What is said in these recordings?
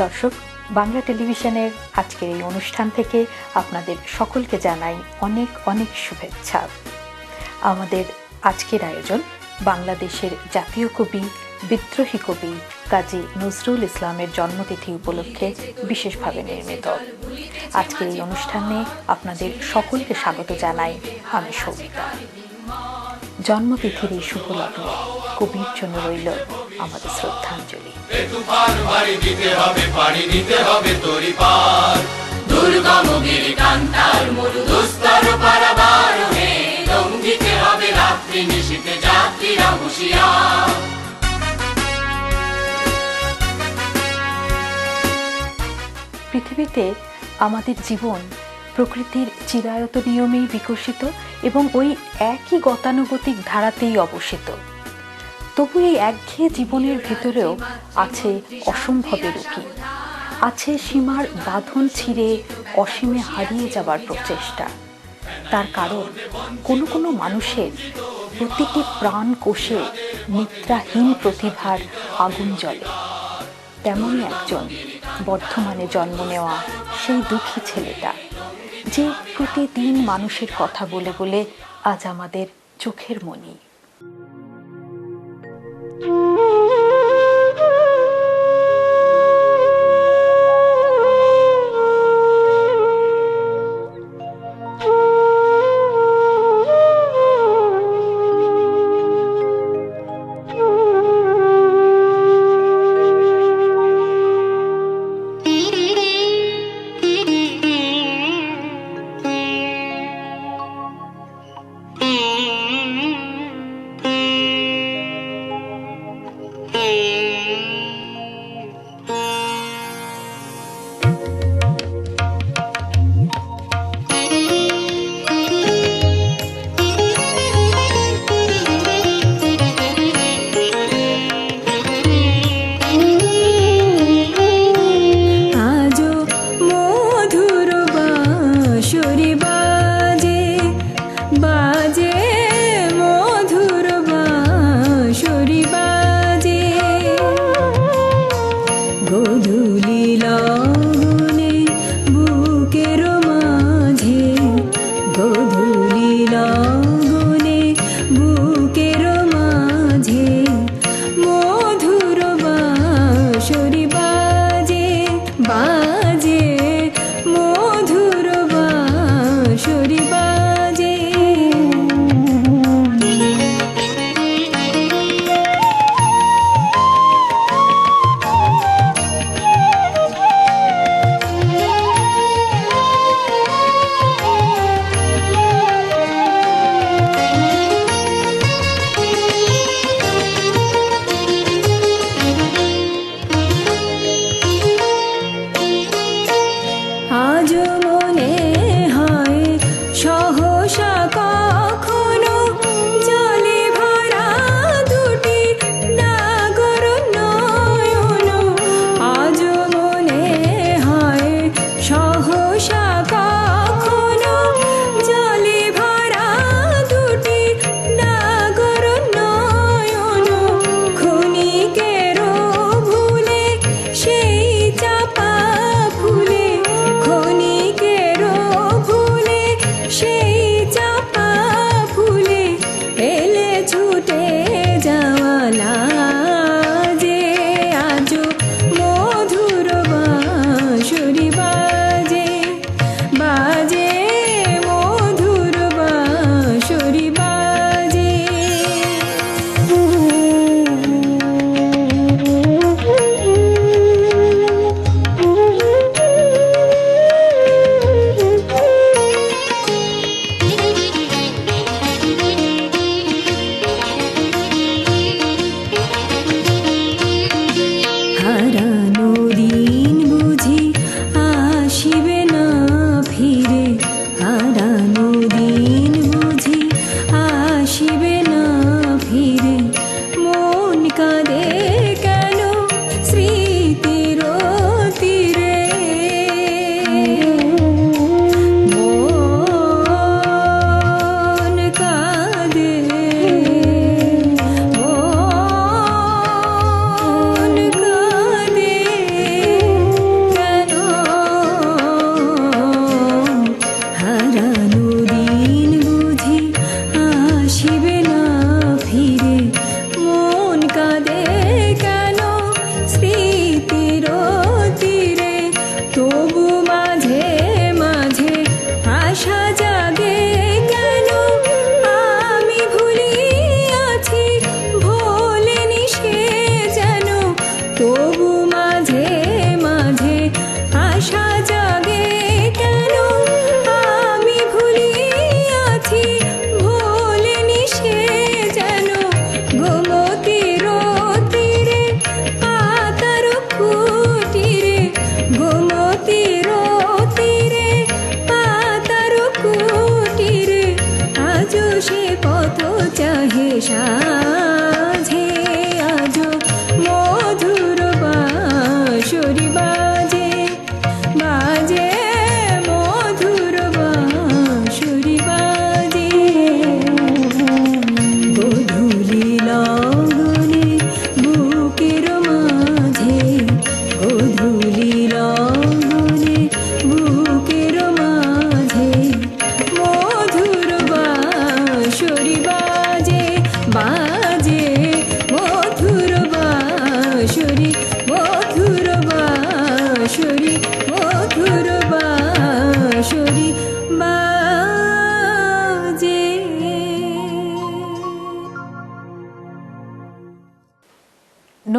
দর্শক, বাংলা টেলিভিশনের আজকের এই অনুষ্ঠান থেকে আপনাদের সকলকে জানাই অনেক অনেক শুভেচ্ছা। আমাদের আজকের আয়োজন বাংলাদেশের জাতীয় কবি, বিদ্রোহী কবি কাজী নজরুল ইসলামের জন্মতিথি উপলক্ষে বিশেষভাবে নির্মিত। আজকের এই অনুষ্ঠানে আপনাদের সকলকে স্বাগত জানাই আমি সৌমিতা। জন্মতিথির এই শুভ লগ্নে কবির জন্য রইল আমাদের শ্রদ্ধাঞ্জলি। পৃথিবীতে আমাদের জীবন প্রকৃতির চিরায়ত নিয়মেই বিকশিত এবং ওই একই গতানুগতিক ধারাতেই অবস্থিত। তবু এই একঘেয়ে জীবনের ভিতরেও আছে অসম্ভবের রূপী, আছে সীমার বাঁধন ছিঁড়ে অসীমে হারিয়ে যাবার প্রচেষ্টা। তার কারণ কোনো কোনো মানুষের প্রতিটি প্রাণ কোষে নিদ্রাহীন প্রতিভার আগুন জ্বলে। তেমনই একজন বর্ধমানে জন্ম নেওয়া সেই দুঃখী ছেলেটা, যে প্রতিদিন মানুষের কথা বলে বলে আজ আমাদের চোখের মণি।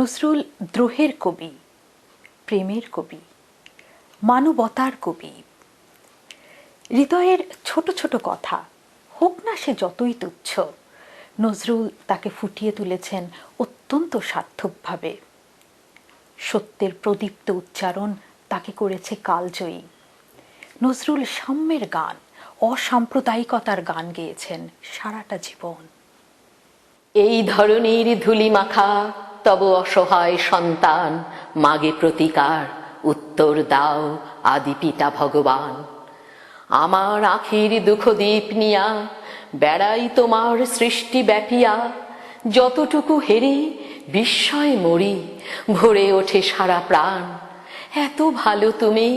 নজরুল দ্রোহের কবি, প্রেমের কবি, মানবতার কবি। হৃদয়ের ছোট ছোট কথা হোক না সে যতই তুচ্ছ, নজরুল তাকে ফুটিয়ে তুলেছেন অত্যন্ত সার্থকভাবে। সত্যের প্রদীপ্ত উচ্চারণ তাকে করেছে কালজয়ী। নজরুল সাম্যের গান, অসাম্প্রদায়িকতার গান গেয়েছেন সারাটা জীবন। এই ধরনের ধুলি মাখা তব অসহায় সন্তান মাগে প্রতিকার উত্তর দাও আদি পিতা ভগবান। আমার আখির দুঃখ দ্বীপ নিয়া বেড়াই তোমার সৃষ্টি ব্যাপিয়া, যতটুকু হেরি বিস্ময় মরি ভরে ওঠে সারা প্রাণ। এত ভালো তুমি,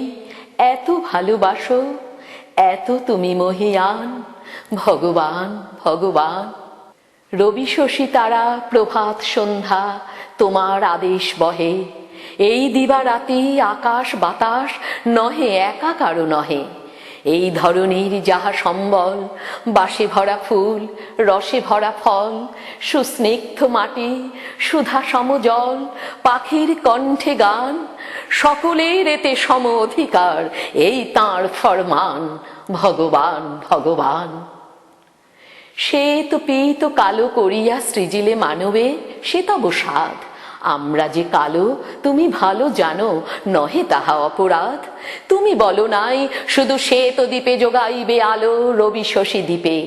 এত ভালোবাসো, এত তুমি মহিয়ান ভগবান ভগবান। রবি শশী তারা প্রভাত সন্ধ্যা তোমার আদেশ বহে, এই দিবারাতি আকাশ বাতাস নহে একা কারো নহে। এই ধরনের যাহা সম্বল, বাসে ভরা ফুল, রসে ভরা ফল, সুস্নিগ্ধ মাটি, সুধা সমজল, পাখির কণ্ঠে গান, সকলের এতে সম অধিকার, এই তাঁর ফরমান ভগবান ভগবান। শ্বেত পীত কালো করিয়া সৃজিলে মানবে সে তব সাধ। আমরা যে কালো তুমি ভালো জানো, নহে তাহা অপরাধ। তুমি বলো নাই শুধু শ্বেত দ্বীপে যোগাইবে আলো রবি শশী দ্বীপে,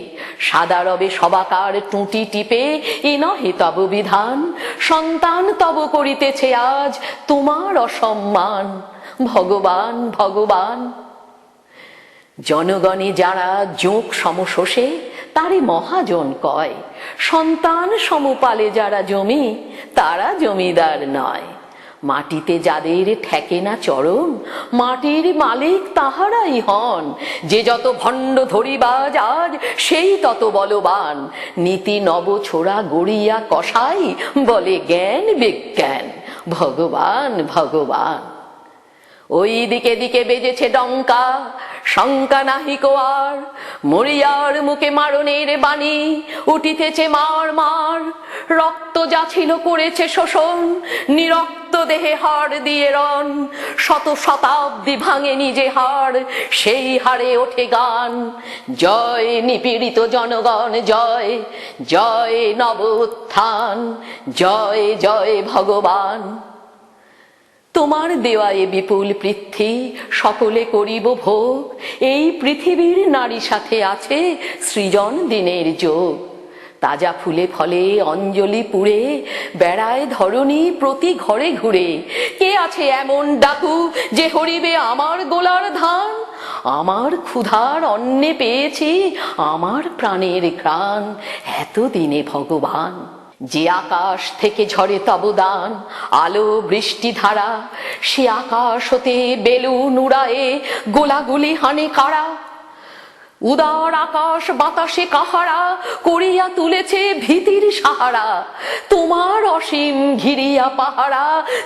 সাদা রবে সবাকার টুটি টিপে, এ নহে তব বিধান। সন্তান তব করিতেছে আজ তোমার অসম্মান ভগবান ভগবান। জনগণে যারা জোঁক সমশোষে তারে মহাজন কয়, সন্তান সমপালে যারা জমি তারা জমিদার নয়। মাটিতে যাদের ঠেকে না চরণ, মাটির মালিক তাহারাই হন। যে যত ভণ্ড ধরিবাজ আজ সেই তত বলবান। নীতি নব ছোড়া গড়িয়া কষাই বলে জ্ঞান বিজ্ঞান ভগবান ভগবান। ওই দিকে দিকে বেজেছে ডঙ্কা, শঙ্কা নাহি কোয়ার, মরিয়ার মুখে মারণের বাণী উঠিতেছে মার মার। রক্ত যা ছিল করেছে শোষণ, নিরক্ত দেহে হাড় দিয়ে রণ। শত শতাব্দী ভাঙে নিজে হাড়, সেই হাড়ে ওঠে গান। জয় নিপীড়িত জনগণ জয়, জয় নব উত্থান, জয় জয় ভগবান। তোমার দেওয়া এ বিপুল পৃথ্বী সকলে করিব ভোগ, এই পৃথিবীর নারী সাথে আছে সৃজন দিনের যোগ। তাজা ফুলে ফলে অঞ্জলি পুড়ে বেড়ায় ধরণী প্রতি ঘরে ঘুরে। কে আছে এমন ডাকু যে হরিবে আমার গোলার ধান? আমার ক্ষুধার অন্নে পেয়েছি আমার প্রাণের ঘ্রাণ এতদিনে ভগবান। যে আকাশ থেকে ঝরে তব দান আলো বৃষ্টি ধারা, সে আকাশ হতে বেলুন উড়ায়ে গোলাগুলি হানে কারা। উদার আকাশ বাতাসে কাহারা করিয়া তুলেছে ভীতির সাহারা। তোমার অসীম ঘিরিয়া পাহারা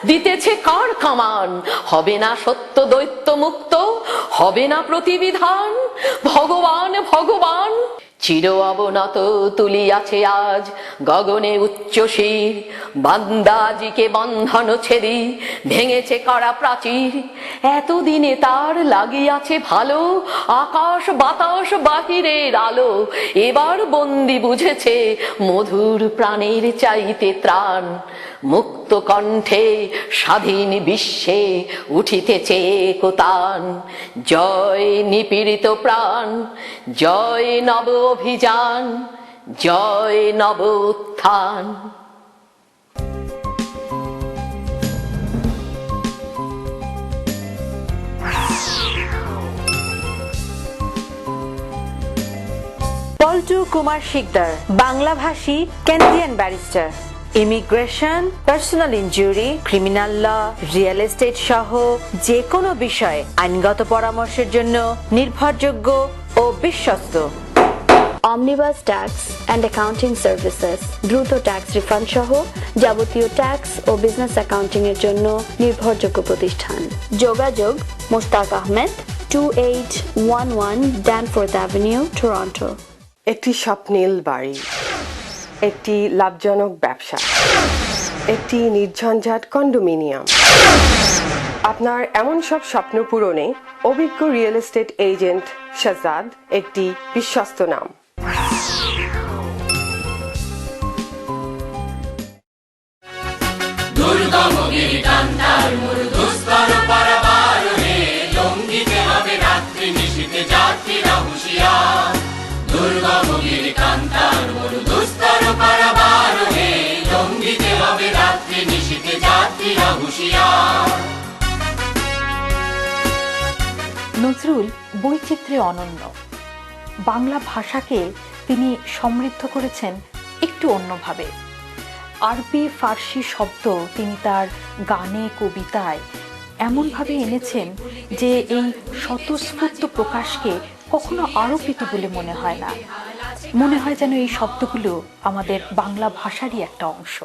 দিতেছে কার কামান? হবে না সত্য দৈত্য মুক্ত, হবে না প্রতিবিধান ভগবান ভগবান। চির অবনত তুলিয়াছে আজ গগনে উচ্চ শির, বান্দাজিকে বন্ধন ছেদি ভেঙেছে করা প্রাচীর। এতদিনে তার লাগিয়াছে ভালো আকাশ বাতাস বাহিরের আলো। এবার বন্দি বুঝেছে মধুর প্রাণের চাইতে ত্রাণ। মুক্ত কণ্ঠে স্বাধীন বিশ্বে উঠিতেছে একতান। জয় নিপীড়িত প্রাণ, জয় নব অভিযান, জয় নব উত্থান। পল্টু কুমার শিকদার, বাংলাভাষী কেন্দ্রিয়ান barrister. Immigration, personal injury, criminal law, real estate সহ যে কোনো বিষয়ে আইনগত পরামর্শের জন্য নির্ভরযোগ্য ও বিশ্বস্ত। Omnibus tax and accounting services, দ্রুত ট্যাক্স রিফান্ড সহ যাবতীয় ট্যাক্স ও বিজনেস অ্যাকাউন্টিং এর জন্য নির্ভরযোগ্য প্রতিষ্ঠান। যোগাযোগ Mushtaq Ahmed, 2811 Danforth avenue, Toronto. একটি স্বপ্নিল বাড়ি, একটি লাভজনক ব্যবসা, একটি নির্ঝঞ্ঝাট কন্ডোমিনিয়াম। আপনার এমন সব স্বপ্ন পূরণে অভিজ্ঞ রিয়েল এস্টেট এজেন্ট শাহজাদ একটি বিশ্বস্ত নাম। নজরুল বৈচিত্র্যে অনন্য। বাংলা ভাষাকে তিনি সমৃদ্ধ করেছেন একটু অন্যভাবে। আরবি ফার্সি শব্দ তিনি তার গানে কবিতায় এমনভাবে এনেছেন যে এই স্বতঃস্ফূর্ত প্রকাশকে কখনো আরোপিত বলে মনে হয় না। মনে হয় যেন এই শব্দগুলো আমাদের বাংলা ভাষারই একটা অংশ।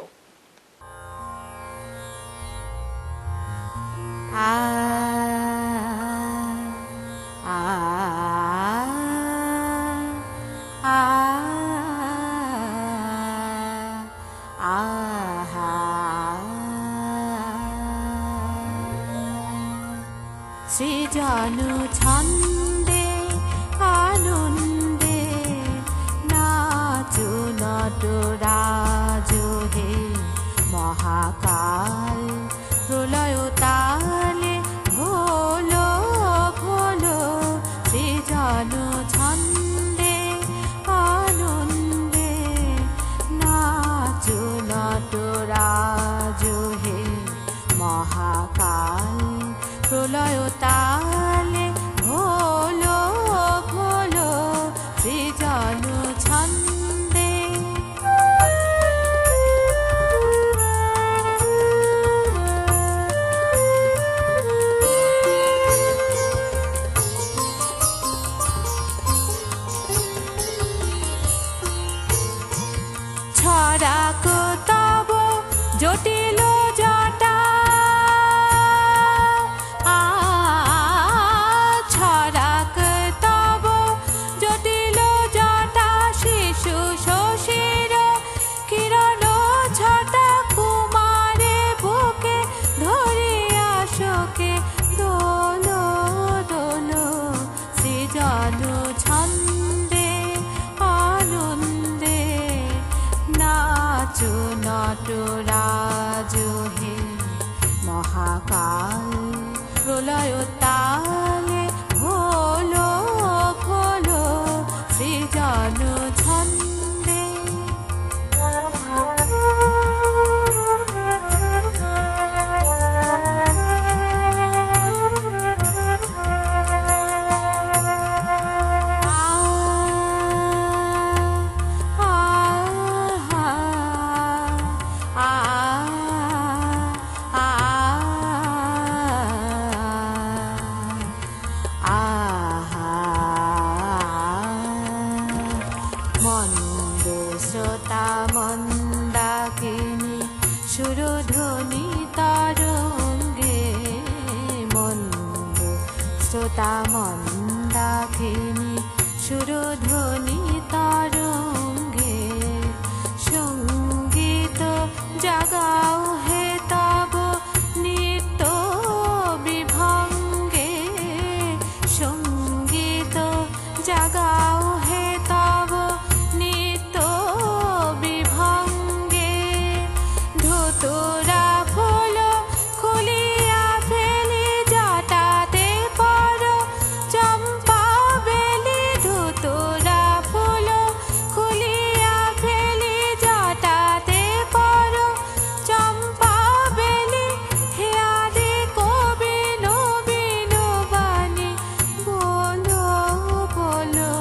সৃজন ছন্দে আনন্দে নাচো নটরাজ হে মহাকাল প্রলয় তালে ভোলো ভোলো সৃজন ছন্দে আনন্দে নাচো নটরাজ হে মহাকাল প্রলয় তালে ভোলো ভোলো সৃজন ছন্দে। ছড়াক তব জটিল জটা ছড়াক তব জটিল জটা শিশু শশীর কিরণ ছটা কুমারে বুকে ধরিয়া শোকে দোলো দোলো সৃজন ছন্দে আনন্দে নাচো নটরাজ হে মহাকাল প্রলয় তালে ভোলো ভোলো সৃজন ছন্দে। মন্দ শ্রোতা মন্দাকিনী সুরধ্বনি তরঙ্গে মন্দ শ্রোতা মন্দাকিনী সুরধ্বনি তরঙ্গে সঙ্গীত জাগাও হে তব নিত্য বিভঙ্গে সঙ্গীত জাগাও হে তব নিত্য বিভঙ্গে ধুতুরা ফুল খুলিয়া ফেলি জটাতে পর চম্পা বেলি ধুতুরা ফুল খুলিয়া ফেলি জটাতে পর চম্পা বেলি হেয়ারে কবি নবীন বাণী বলো বলো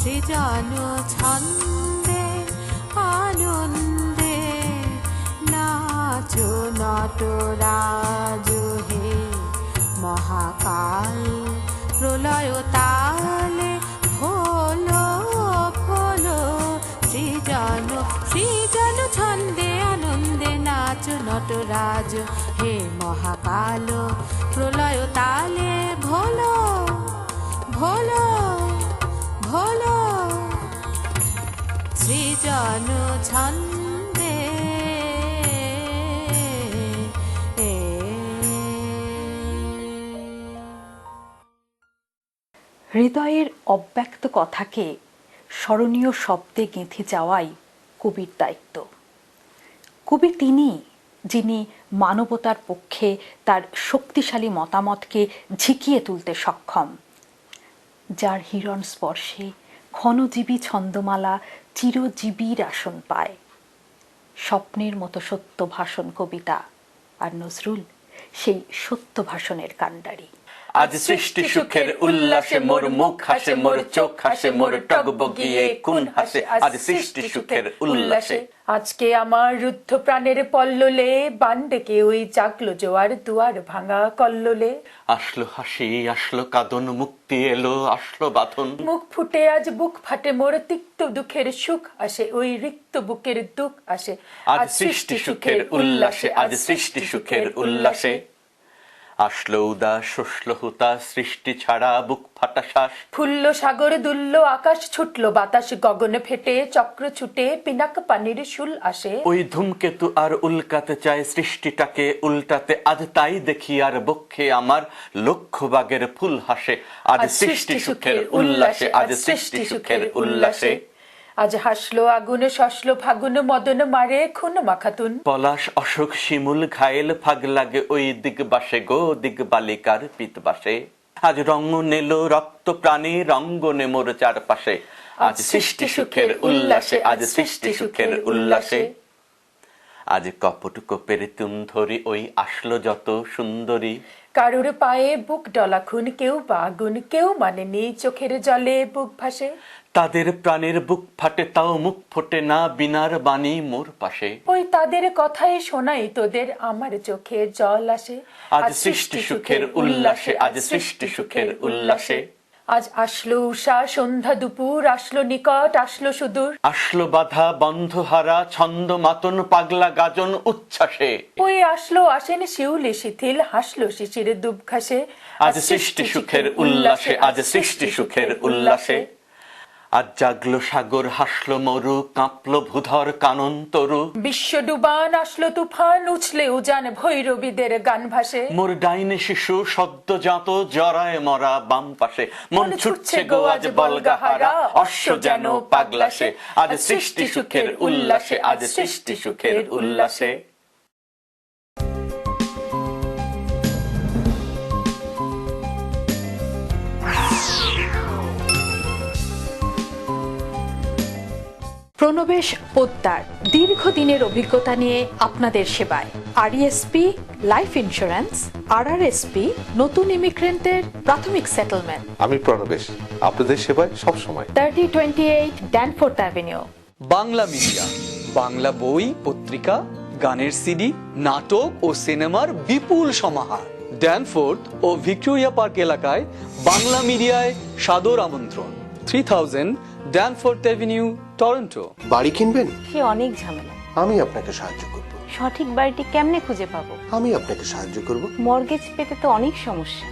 সৃজন ছন্দে আনন্দে নাচো নটরাজ হে মহাকাল প্রলয় তালে ভোলো ভোলো সৃজন সৃজন ছন্দে আনন্দে নাচো নটরাজ হে মহাকাল প্রলয় তালে ভোলো ভোলো ভোলো সৃজন ছন্দে। হৃদয়ের অব্যক্ত কথাকে স্মরণীয় শব্দে গেঁথে যাওয়াই কবির দায়িত্ব। কবি তিনি, যিনি মানবতার পক্ষে তার শক্তিশালী মতামতকে ঝিকিয়ে তুলতে সক্ষম, যার হিরণ স্পর্শে ক্ষণজীবী ছন্দমালা চিরজীবীর আসন পায়। স্বপ্নের মতো সত্য ভাষণ কবিতা, আর নজরুল সেই সত্য ভাষণের কাণ্ডারি। আজ সৃষ্টি সুখের উল্লাসে মোর মুখ হাসে, মোর চোখ হাসে, মোর টগবগিয়ে কোন হাসে। আজ সৃষ্টি সুখের উল্লাসে। আজকে আমার রুদ্ধ প্রাণের পল্ললে বান ডেকে ওই জাগলো জোয়ার দুয়ার ভাঙা কল্লোলে। আসলো হাসি, আসলো কাঁদন, মুক্তি এলো, আসলো বাঁধন। মুখ ফুটে আজ বুক ফাটে, মোর তিক্ত দুঃখের সুখ আসে, ওই রিক্ত বুকের দুঃখ আসে। আজ সৃষ্টি সুখের উল্লাসে, আজ সৃষ্টি সুখের উল্লাসে। আসলো উদাস, শস্ল হুতা, সৃষ্টি ছাড়া বুক ফাটা শ্বাস। ফুল্ল সাগর দুলল আকাশ, ছুটলো বাতাস গগনে ফেটে, চক্র ছুটে পিনাক পানির শুল আসে। ওই ধূমকেতু আর উল্কাতে চায় সৃষ্টিটাকে উল্টাতে, আজ তাই দেখি আর বক্ষে আমার লক্ষ বাগের ফুল হাসে। আজ সৃষ্টি সুখের উল্লাসে, আজ সৃষ্টি সুখের উল্লাসে। আজ হাসলো আগুনে শসলো ফাগুন, মদন মারে খুন মাখাতুন। পলাশ অশোক শিমুল ঘায়েল, ফাগ লাগে ওই দিগবাসে গো, দিগবালিকার পিতবাসে। আজ রঙ নিল রক্ত প্রাণী, রঙ্গনে মোর চারপাশে। আজ সৃষ্টি সুখের উল্লাসে, আজ সৃষ্টি সুখের উল্লাসে। আজ কপট কোপের তুম ধরি, ওই আসলো যত সুন্দরী। কারুর পায়ে বুক ডলা খুন, কেউ বা আগুন, কেউ মানেনি চোখের জলে বুক ভাসে। তাদের প্রাণের বুক ফাটে, তাও মুখ ফোটে না, বিনার বাণী মোর পাশে। ওই তাদের কথাই শোনাই তোদের, আমার চোখে জল আসে। আজ সৃষ্টি সুখের উল্লাসে, আজ সৃষ্টি সুখের উল্লাসে। আজ আসলো উষা সন্ধ্যা দুপুর, আসলো নিকট আসলো সুদূর। আসলো বাধা বন্ধ হারা, ছন্দ মাতন পাগলা গাজন উচ্ছ্বাসে। ওই আসলো আসেন শিউলি শিথিল, হাসলো শিশির দুব ঘাসে। আজ সৃষ্টি সুখের উল্লাসে, আজ সৃষ্টি সুখের উল্লাসে। আজ জাগলো সাগর, হাসলো মরু, কাঁপলো ভূধর কানন তরু। বিশ্ব ডুবান আসলো তুফান, উছলে উজান ভৈরবীদের গান ভাসে। মোর ডাইনে শিশু সদ্যজাত, জরায় মরা বাম পাশে। মন ছুটছে গো আজ বলগাহারা, অশ্ব যেন পাগলাসে। আজ সৃষ্টি সুখের উল্লাসে, আজ সৃষ্টি সুখের উল্লাসে। প্রণবেশ পোদ্দার দীর্ঘদিনের অভিজ্ঞতা নিয়ে আপনাদের সেবায়। আরইএসপি লাইফ ইন্স্যুরেন্স, আরআরএসপি নতুন ইমিগ্রেন্টের প্রাথমিক সেটেলমেন্ট। আমি প্রণবেশ, আপনাদের সেবায় সবসময়। 3028 Danforth avenue. Bangla media, Bangla বই, পত্রিকা, গানের সিডি, নাটক ও সিনেমার বিপুল সমাহার। ড্যানফোর্থ ও ভিক্টোরিয়া পার্ক এলাকায় বাংলা মিডিয়ায় সাদর আমন্ত্রণ। 3000 ড্যানফোর্থ অ্যাভিনিউ, টরন্টো। বাড়ি কিনবেন? সে অনেক ঝামেলা। আমি আপনাকে সাহায্য করব। সঠিক বাড়িটি কেমনে খুঁজে পাবো? আমি আপনাকে সাহায্য করব। মর্গেজ পেতে তো অনেক সমস্যা।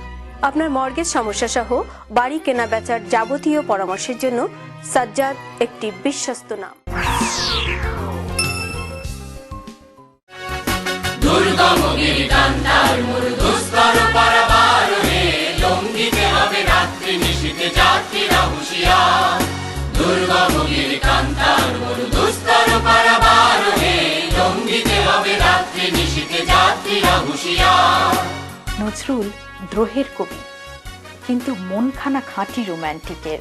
আপনার মর্গেজ সমস্যা সহ বাড়ি কেনা বেচার যাবতীয় পরামর্শের জন্য সাজ্জাদ একটি বিশ্বস্ত নাম। দুর্গম গিরিকান্তার মোর দুস্তর পারাবার হে, লঙ্ঘিতে হবে রাত্রি নিশীথে যাত্রীরা হুঁশিয়ার। দুর্গম গিরিকান্তার মোর দুস্তর পারাবার হে, লঙ্ঘিতে হবে রাত্রি নিশীথে যাত্রীরা হুঁশিয়ার। নজরুল দ্রোহের কবি, কিন্তু মনখানা খাঁটি রোম্যান্টিকের।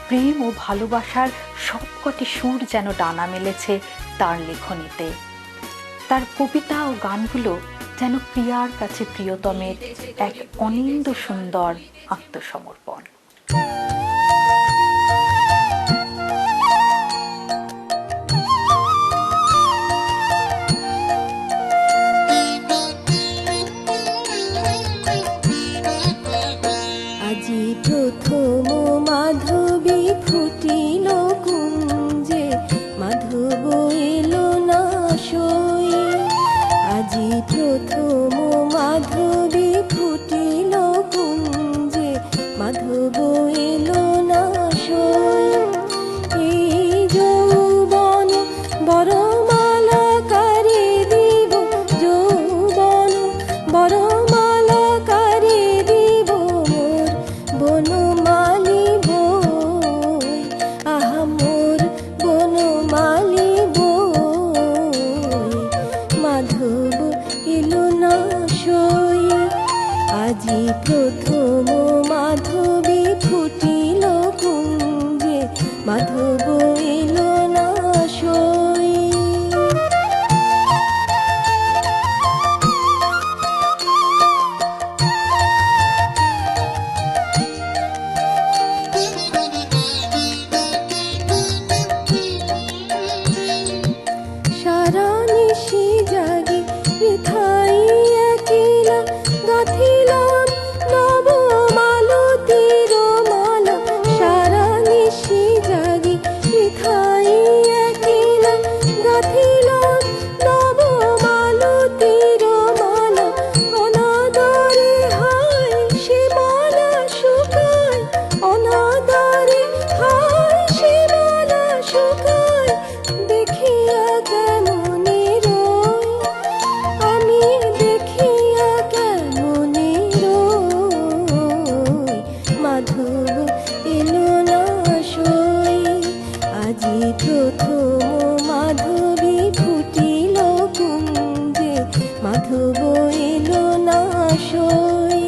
প্রেম ও ভালোবাসার সবকটি সুর যেন ডানা মেলেছে তার লেখনীতে। তার কবিতা ও গানগুলো যেন প্রিয়ার কাছে প্রিয়তমের এক অনিন্দ্য সুন্দর আত্মসমর্পণ। আজি প্রথম মাধবী ফুটিল কুঞ্জে, মাধব এলো না সই। আজি প্রথম মাধবী ফুটিল কুঞ্জে, মাধব এলো না সই। এই যৌবন বরমালা কারি দিব, যৌবন বরমালা কারি দিব মোর বনমা। আজি প্রথম মাধবী ফুটিল কুঞ্জে, মাধব এলো না সই। সারা নিশি জাগি বৃথাই একিলা গাঁথিলাম নব মালতীর মালা। সারা নিশি জাগি বৃথাই একিলা গাঁথিলাম নব মালতীর মালা। অনাদরে হায় সে মালা শুকায়, অনাদরে হায় সে মালা শুকায়। দেখিয়া কেমনে রই আমি, দেখিয়া কেমনে রই, মাধব এলো না সই। আজি প্রথম মাধবী ফুটিল কুঞ্জে, মাধব এলো না সই।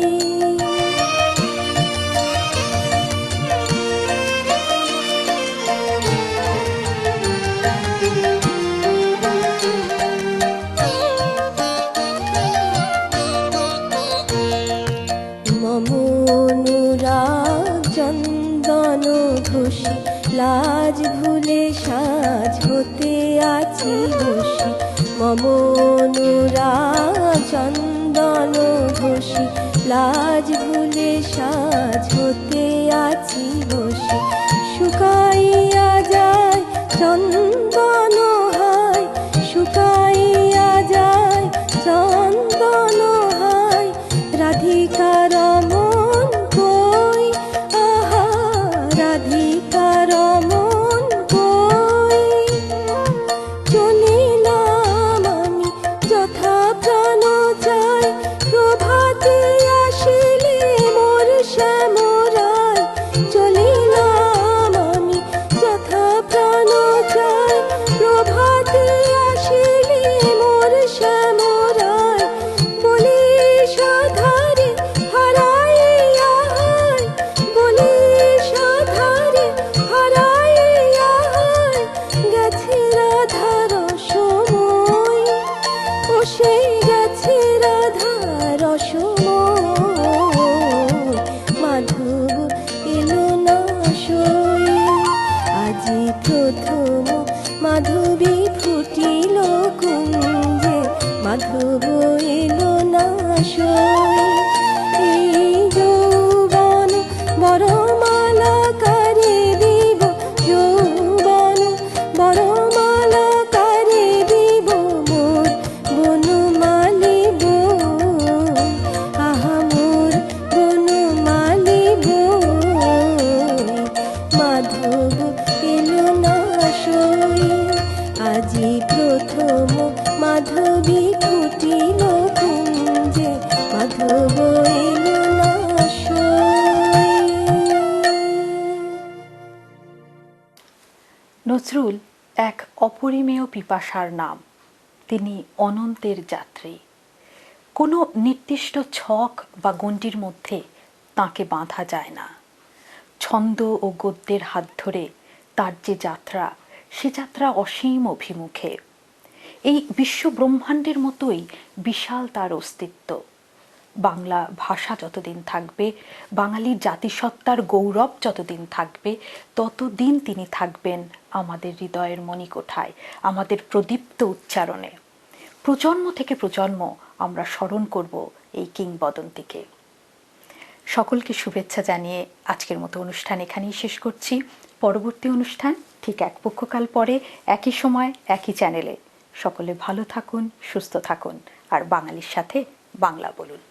মম অনুরাগ চন্দন ঘষি, লাজ ভুলে সাজ হতে আছি বসি। মম অনুরাগ চন্দন ঘষি, লাজ ভুলে সাজ হতে আছি বসি। শুকাইয়া যায় চন্দন হায়, শুকাইয়া যায় চন্দন হায়। রাধিকার মন কই, আহা রাধিকার মন কই। চলিলাম আমি যথা প্রাণ চাই, প্রভাতে আসিলে মোর শ্যামরায়। চলিলাম আমি যথা প্রাণ চাই, প্রভাতে আসিলে মোর শ্যামরায়। বলি সাধারে হারাইয়া হায়, বলি সাধারে হারাইয়া হায়। গেছে রাধার সময়, ও সেই গেছে রাধার সময়। মাধব এলো না সই। আজি প্রথম মাধবী ফুটিল কুঞ্জে, মাধব এলো না সই। এই যৌবন বরমালা কারে দিব, যৌবন বরমালা কারে দিব। মোর বনমালী বন, আহা মোর বনমালী বন। মাধব এলো না সই। আজি প্রথম মাধবী ফুটিল কুঞ্জে, মাধব এলো না সই। নজরুল এক অপরিমেয় পিপাসার নাম। তিনি অনন্তের যাত্রী। কোনো নির্দিষ্ট ছক বা গণ্ডির মধ্যে তাঁকে বাঁধা যায় না। ছন্দ ও গদ্যের হাত ধরে তার যে যাত্রা, সে যাত্রা অসীম অভিমুখে। এই বিশ্ব ব্রহ্মাণ্ডের মতোই বিশাল তার অস্তিত্ব। বাংলা ভাষা যতদিন থাকবে, বাঙালির জাতিসত্তার গৌরব যতদিন থাকবে, ততদিন তিনি থাকবেন আমাদের হৃদয়ের মণিকোঠায়, আমাদের প্রদীপ্ত উচ্চারণে। প্রজন্ম থেকে প্রজন্ম আমরা স্মরণ করব এই কিংবদন্তিকে। সকলকে শুভেচ্ছা জানিয়ে আজকের মতো অনুষ্ঠান এখানেই শেষ করছি। পরবর্তী অনুষ্ঠান ঠিক এক পক্ষকাল পরে, একই সময়, একই চ্যানেলে। সকলে ভালো থাকুন, সুস্থ থাকুন, আর বাঙালির সাথে বাংলা বলুন।